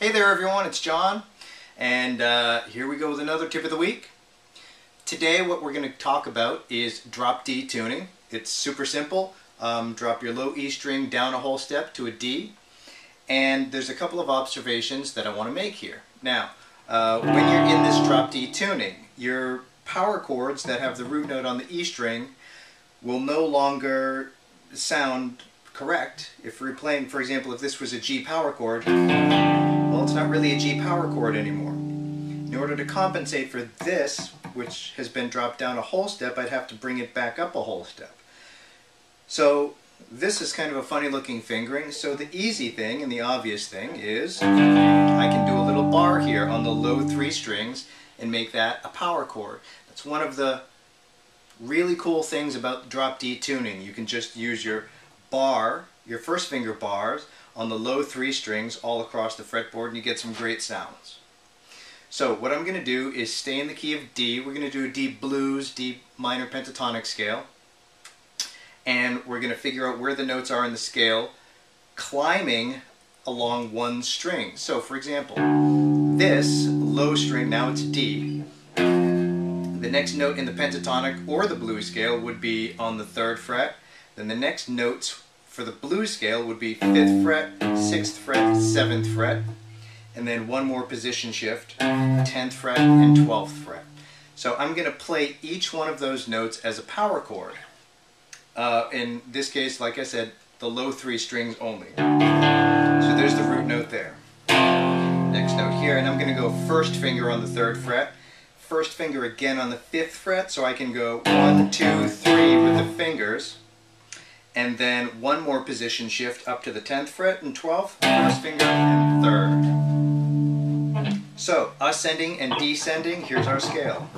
Hey there everyone, it's John, and here we go with another tip of the week. Today what we're going to talk about is drop D tuning. It's super simple. Drop your low E string down a whole step to a D, and there's a couple of observations that I want to make here. Now, when you're in this drop D tuning, your power chords that have the root note on the E string will no longer sound correct. If we're playing, for example, if this was a G power chord, well, it's not really a G power chord anymore. In order to compensate for this, which has been dropped down a whole step, I'd have to bring it back up a whole step. So this is kind of a funny looking fingering. So the easy thing and the obvious thing is I can do a little bar here on the low 3 strings and make that a power chord. That's one of the really cool things about drop D tuning. You can just use your bar, your first finger bars, on the low 3 strings all across the fretboard, and you get some great sounds. So what I'm going to do is stay in the key of D. We're going to do a D blues, D minor pentatonic scale, and we're going to figure out where the notes are in the scale, climbing along one string. So for example, this low string, now it's D. The next note in the pentatonic or the blues scale would be on the 3rd fret. Then the next notes for the blues scale would be 5th fret, 6th fret, 7th fret, and then one more position shift, 10th fret and 12th fret. So I'm going to play each one of those notes as a power chord. In this case, like I said, the low 3 strings only. So there's the root note there. Next note here, and I'm going to go first finger on the 3rd fret, first finger again on the 5th fret, so I can go 1, 2, 3 with the fingers, and then one more position shift up to the 10th fret and 12th, first finger and 3rd. So, ascending and descending, here's our scale.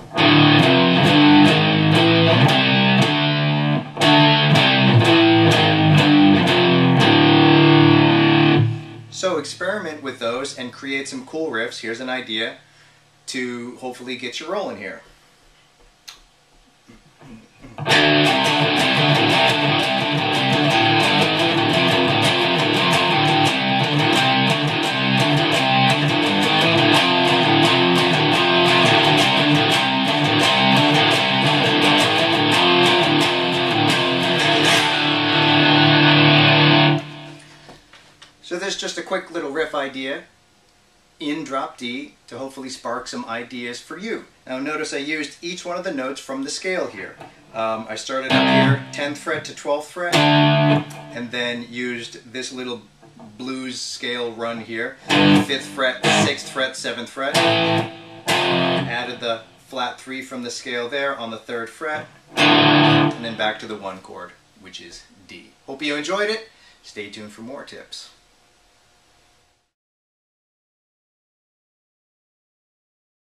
So experiment with those and create some cool riffs. Here's an idea to hopefully get you rolling here. So there's just a quick little riff idea in drop D to hopefully spark some ideas for you. Now notice I used each one of the notes from the scale here. I started up here, 10th fret to 12th fret, and then used this little blues scale run here, 5th fret, 6th fret, 7th fret, added the flat 3 from the scale there on the 3rd fret, and then back to the 1 chord, which is D. Hope you enjoyed it. Stay tuned for more tips.